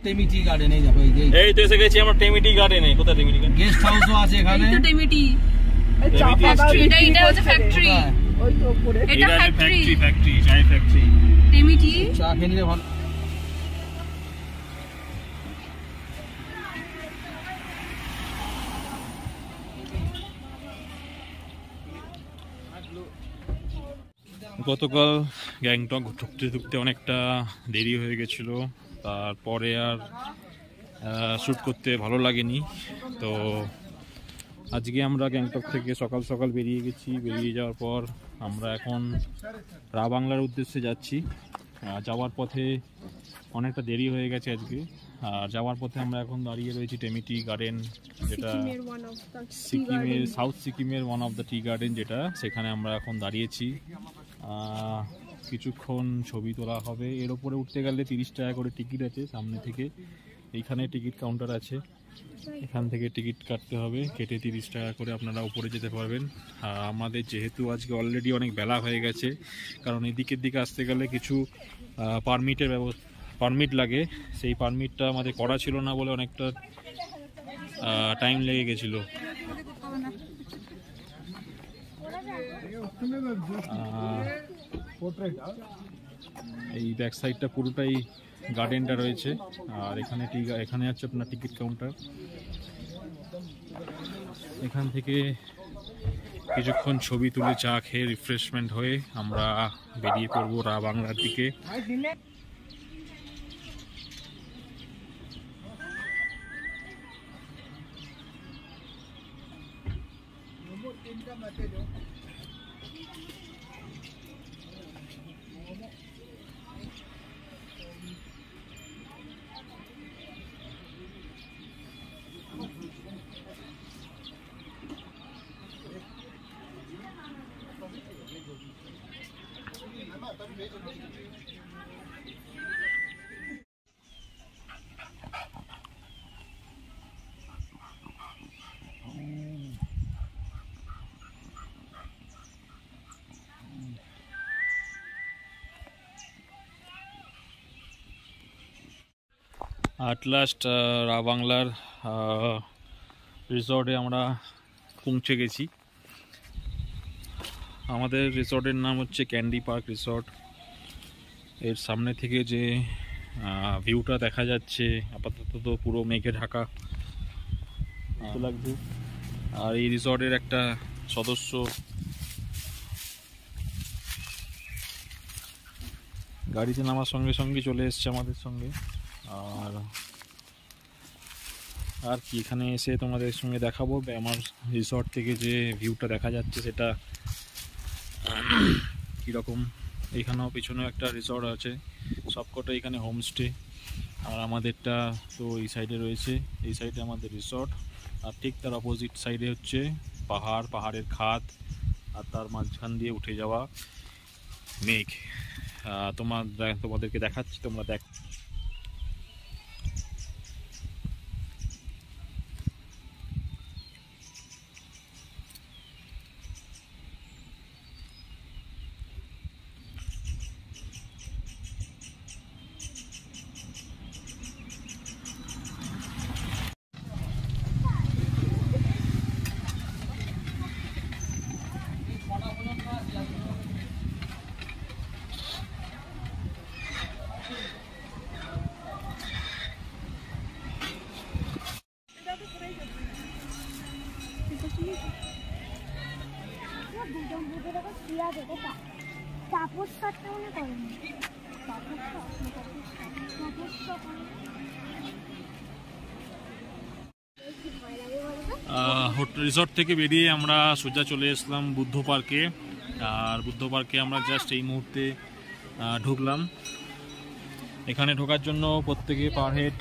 টেমিটি গার্ডেনে যাবো। এই তো এসে গেছি আমরা টেমিটি গার্ডেনে। কোথায় টেমিটি গার্ডেন? গেস্ট হাউসও আছে এখানে। এই তো টেমিটি। এটা হচ্ছে ফ্যাক্টরি। ওই তো উপরে এটা ফ্যাক্টরি, চায় ফ্যাক্টরি। টেমিটি চা খেয়ে নিলে ভালো। গতকাল গ্যাংটক ঢুকতে অনেকটা দেরি হয়ে গেছিল, তারপরে আর শ্যুট করতে ভালো লাগেনি। তো আজকে আমরা গ্যাংটক থেকে সকাল সকাল বেরিয়ে গেছি। বেরিয়ে যাওয়ার পর আমরা এখন রা বাংলার উদ্দেশ্যে যাচ্ছি। যাওয়ার পথে অনেকটা দেরি হয়ে গেছে আজকে। আর যাওয়ার পথে আমরা এখন দাঁড়িয়ে রয়েছি টেমিটি গার্ডেন, যেটা সিকিমের সাউথ সিকিমের one of the tea garden, যেটা সেখানে আমরা এখন দাঁড়িয়েছি। কিছুক্ষণ ছবি তোলা হবে। এর ওপরে উঠতে গেলে 30 টাকা করে টিকিট আছে সামনে থেকে। এইখানে টিকিট কাউন্টার আছে, এখান থেকে টিকিট কাটতে হবে, কেটে 30 টাকা করে আপনারা উপরে যেতে পারবেন। আমাদের যেহেতু আজকে অলরেডি অনেক বেলা হয়ে গেছে, কারণ এদিকের দিকে আসতে গেলে কিছু পারমিট লাগে। সেই পারমিটটা আমাদের করা ছিল না বলে অনেকটা টাইম লেগে গেছিল। এই ব্যাক সাইডটা পুরোটাই গার্ডেনটা রয়েছে। আর এখানে আছে আপনার টিকিট কাউন্টার। এখান থেকে কিছুক্ষণ ছবি তুলে চা খেয়ে রিফ্রেশমেন্ট হয়ে আমরা বেরিয়ে পড়বো রা বাংলার দিকে। at last রা বাংলার রিসর্টে আমরা পৌঁছে গেছি। আমাদের রিসর্টের নাম হচ্ছে ক্যান্ডি পার্ক রিসর্ট। এর সামনে থেকে যে ভিউটা দেখা যাচ্ছে, আপাতত তো পুরো মেঘে ঢাকা লাগছে। আর এই রিসর্টের একটা সদস্য গাড়িতে নামার সঙ্গে সঙ্গে চলে এসছে আমাদের সঙ্গে। আর কি এখানে এসে তোমাদের সঙ্গে দেখাবো আমার রিসর্ট থেকে যে ভিউটা দেখা যাচ্ছে সেটা কীরকম। এখানেও পিছনেও একটা রিসর্ট আছে, সবকটা এখানে হোমস্টে। আর আমাদেরটা তো এই সাইডে রয়েছে, এই সাইডে আমাদের রিসর্ট। আর ঠিক তার অপোজিট সাইডে হচ্ছে পাহাড়ের খাদ, আর তার মাঝখান দিয়ে উঠে যাওয়া মেঘ। তোমাদেরকে দেখাচ্ছি, তোমরা দেখ। রিসর্ট থেকে বেরিয়ে আমরা সোজা চলে আসলাম বুদ্ধ পার্কে। আর বুদ্ধ পার্কে আমরা জাস্ট এই মুহূর্তে ঢুকলাম। এখানে ঢোকার জন্য প্রত্যেকে পার হেড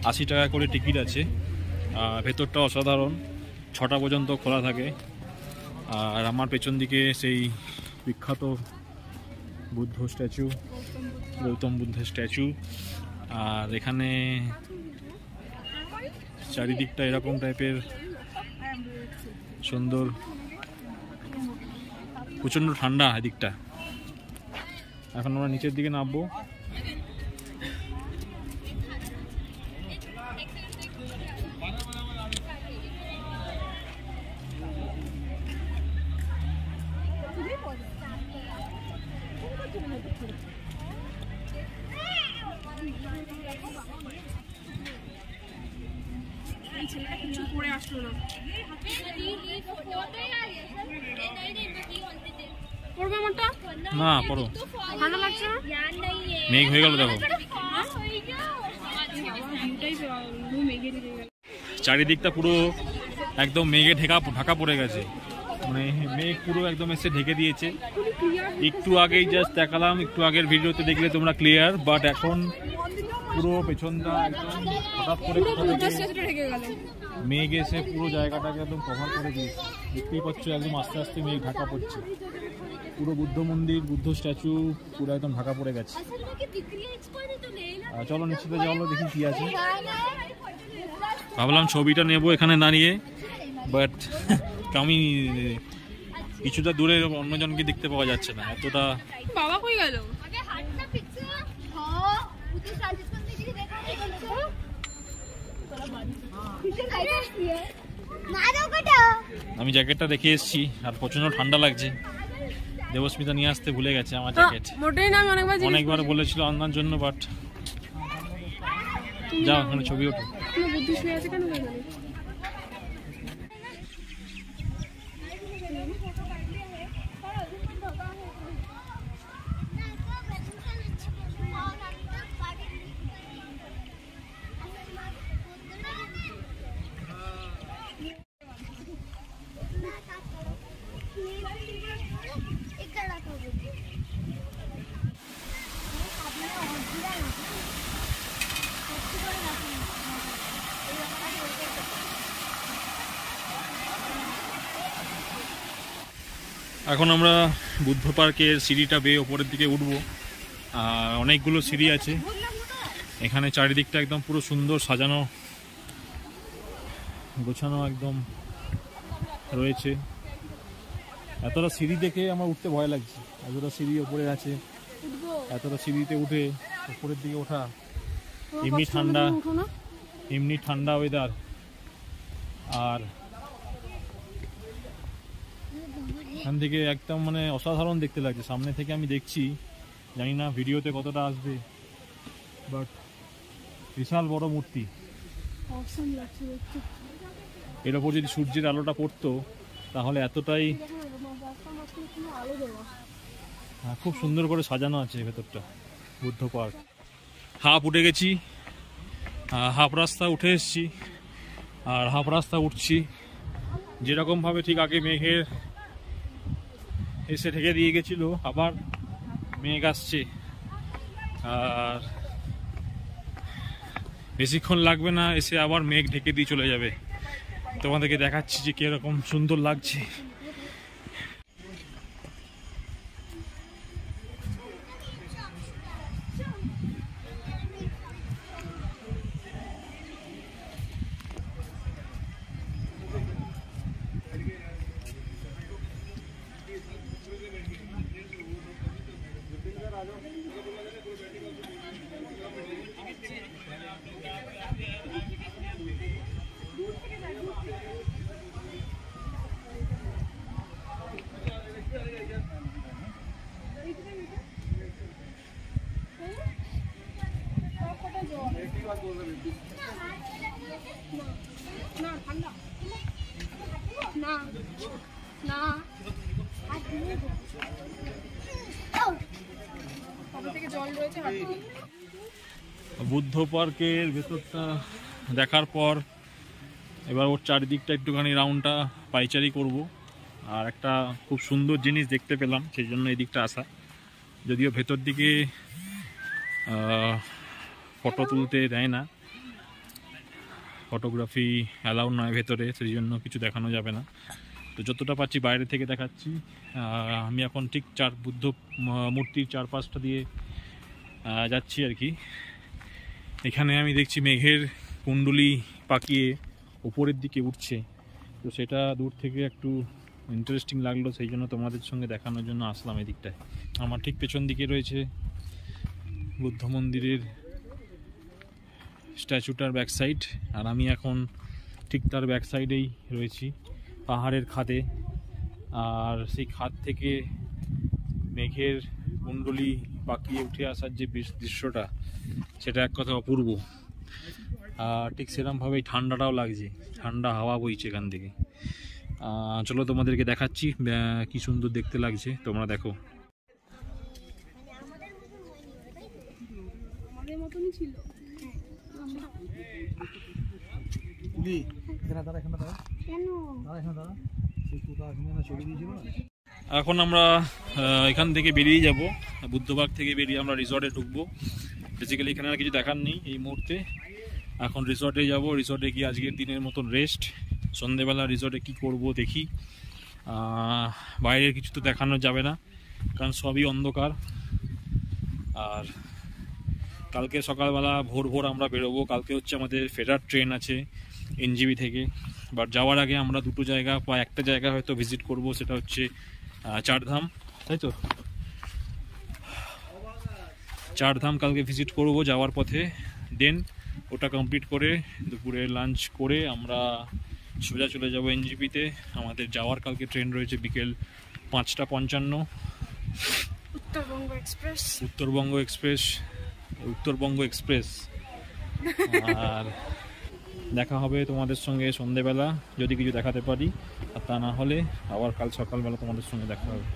80 টাকা করে টিকিট আছে। ভেতরটা অসাধারণ, 6টা পর্যন্ত খোলা থাকে। আর আমার পেছন দিকে সেই বিখ্যাত বুদ্ধ স্ট্যাচু, গৌতম বুদ্ধের স্ট্যাচু। আর এখানে চারিদিকটা এরকম টাইপের সুন্দর, প্রচণ্ড ঠান্ডা এদিকটা। এখন আমরা নিচের দিকে নামবো। ছেলেটা কিছু করে আসলো না। করবে আমারটা না করো, ঠান্ডা লাগছে না? মেঘ হয়ে গেল দেখো, চারিদিকটা পুরো একদম মেঘে ঢাকা পড়ে গেছে, মানে মেঘ পুরো একদম এসে ঢেকে দিয়েছে। একটু আগেই জাস্ট দেখালাম, একটু আগের ভিডিওতে দেখলে তোমরা ক্লিয়ার, বাট এখন পুরো পেছনটা একদম হঠাৎ করে মেঘ এসে পুরো জায়গাটাকে একদম কভার করে দিয়েছে। দেখতেই পাচ্ছ একদম আস্তে আস্তে মেঘ ঢাকা পড়ছে, পুরো বুদ্ধ মন্দির, বুদ্ধ স্ট্যাচু পুরো একদম ঢাকা পড়ে গেছে। চলো নিশ্চিত চলো দেখি কি আছে। ভাবলাম ছবিটা নেবো এখানে দাঁড়িয়ে, বাট আমি কিছুটা দূরে অন্যজনকে দেখতে পাওয়া যাচ্ছে না, এতটা। বাবা কই গেল? আমি জ্যাকেটটা রেখে এসেছি আর প্রচন্ড ঠান্ডা লাগছে। দেবস্মিতা নিয়ে আসতে ভুলে গেছে আমার জ্যাকেট, মোটেই না, আমি অনেকবার বলেছিল আনার জন্য, বাট যাও ওখানে ছবি ওঠো। বুদ্ধি শুয়ে আছে কেন? এখন আমরা বুদ্ধ পার্কের সিঁড়িটা বেয়ে ওপরের দিকে উঠবো। আর অনেকগুলো সিঁড়ি আছে এখানে, চারিদিকটা একদম পুরো সুন্দর সাজানো গোছানো একদম রয়েছে। এতটা সিঁড়ি দেখে আমার উঠতে ভয় লাগছে, এতটা সিঁড়ি ওপরে আছে, এতটা সিঁড়িতে উঠে উপরের দিকে ওঠা। এমনি ঠান্ডা ওয়েদার, আর এখান থেকে একদম মানে অসাধারণ দেখতে লাগছে। সামনে থেকে আমি দেখছি, জানি না ভিডিওতে কতটা আসবে, বাট বিশাল বড় মূর্তি। এর ওপর যদি সূর্যের আলোটা পড়তো তাহলে এতটাই খুব সুন্দর করে সাজানো আছে ভেতরটা বুদ্ধ পার্ক। হাফ উঠে গেছি, হাফ রাস্তা উঠে এসছি, আর হাফ রাস্তা উঠছি যেরকমভাবে ঠিক আগে মেঘের এসে ঢেকে দিয়ে গেছিল, আবার মেঘ আসছে। আর বেশিক্ষণ লাগবে না, এসে আবার মেঘ ঢেকে দিয়ে চলে যাবে। তোমাদেরকে দেখাচ্ছি যে কিরকম সুন্দর লাগছে। বুদ্ধ পার্কের ভেতরটা দেখার পর এবার ওর চারিদিকটা একটুখানি রাউন্ডটা পাইচারি করব। আর একটা খুব সুন্দর জিনিস দেখতে পেলাম, সেই জন্য এই দিকটা আসা। যদিও ভেতর দিকে ফটো তুলতে দেয় না, ফটোগ্রাফি অ্যালাউ নয় ভেতরে, সেই জন্য কিছু দেখানো যাবে না। তো যতটা পাচ্ছি বাইরে থেকে দেখাচ্ছি। আমি এখন ঠিক বুদ্ধ মূর্তির চারপাশটা দিয়ে যাচ্ছি আর কি। এখানে আমি দেখছি মেঘের কুণ্ডলি পাকিয়ে উপরের দিকে উঠছে, তো সেটা দূর থেকে একটু ইন্টারেস্টিং লাগলো, সেই জন্য তোমাদের সঙ্গে দেখানোর জন্য আসলাম এদিকটায়। আমার ঠিক পেছন দিকে রয়েছে বুদ্ধ মন্দিরের স্ট্যাচুটার ব্যাক সাইড, আর আমি এখন ঠিক তার ব্যাক সাইডেই রয়েছি পাহাড়ের খাদে। আর সেই খাদ থেকে মেঘের কুণ্ডলি পাকিয়ে উঠে আসার যে দৃশ্যটা, সেটা এক কথা অপূর্ব। আর ঠিক সেরকমভাবেই ঠান্ডাটাও লাগছে, ঠান্ডা হাওয়া বইছে এখান থেকে। চলো তোমাদেরকে দেখাচ্ছি কি সুন্দর দেখতে লাগছে, তোমরা দেখো। আমাদের মতনই ছিল। এখন আমরা এখান থেকে বেরিয়ে যাব, বুদ্ধবাগ থেকে বেরিয়ে আমরা রিসর্টে ঢুকবো। বেসিক্যালি এখানে আর কিছু দেখার নেই এই মুহূর্তে। এখন রিসর্টে যাব, রিসর্টে গিয়ে আজকের দিনের মতন রেস্ট। সন্ধেবেলা রিসর্টে কি করব দেখি। বাইরের কিছু তো দেখানো যাবে না, কারণ সবই অন্ধকার। আর কালকে সকালবেলা ভোর ভোর আমরা বেরোবো। কালকে হচ্ছে আমাদের ফেরার ট্রেন আছে এনজিবি থেকে। বাট যাওয়ার আগে আমরা দুটো জায়গা বা একটা জায়গা হয়তো ভিজিট করব, সেটা হচ্ছে চারধাম, তাই তো। চারধাম কালকে ভিজিট করব যাওয়ার পথে। দেন ওটা কমপ্লিট করে দুপুরে লাঞ্চ করে আমরা সোজা চলে যাব এনজিপিতে। আমাদের যাওয়ার কালকে ট্রেন রয়েছে বিকেল 5:55। উত্তরবঙ্গ এক্সপ্রেস। আর দেখা হবে তোমাদের সঙ্গে সন্ধেবেলা, যদি কিছু দেখাতে পারি। আর তা না হলে আবার কাল সকালবেলা তোমাদের সঙ্গে দেখা হবে।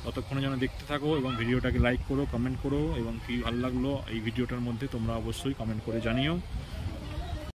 ততক্ষণে যেন দেখতে থাকো এবং ভিডিওটাকে লাইক করো, কমেন্ট করো, এবং কি ভালো লাগলো এই ভিডিওটার মধ্যে তোমরা অবশ্যই কমেন্ট করে জানিও।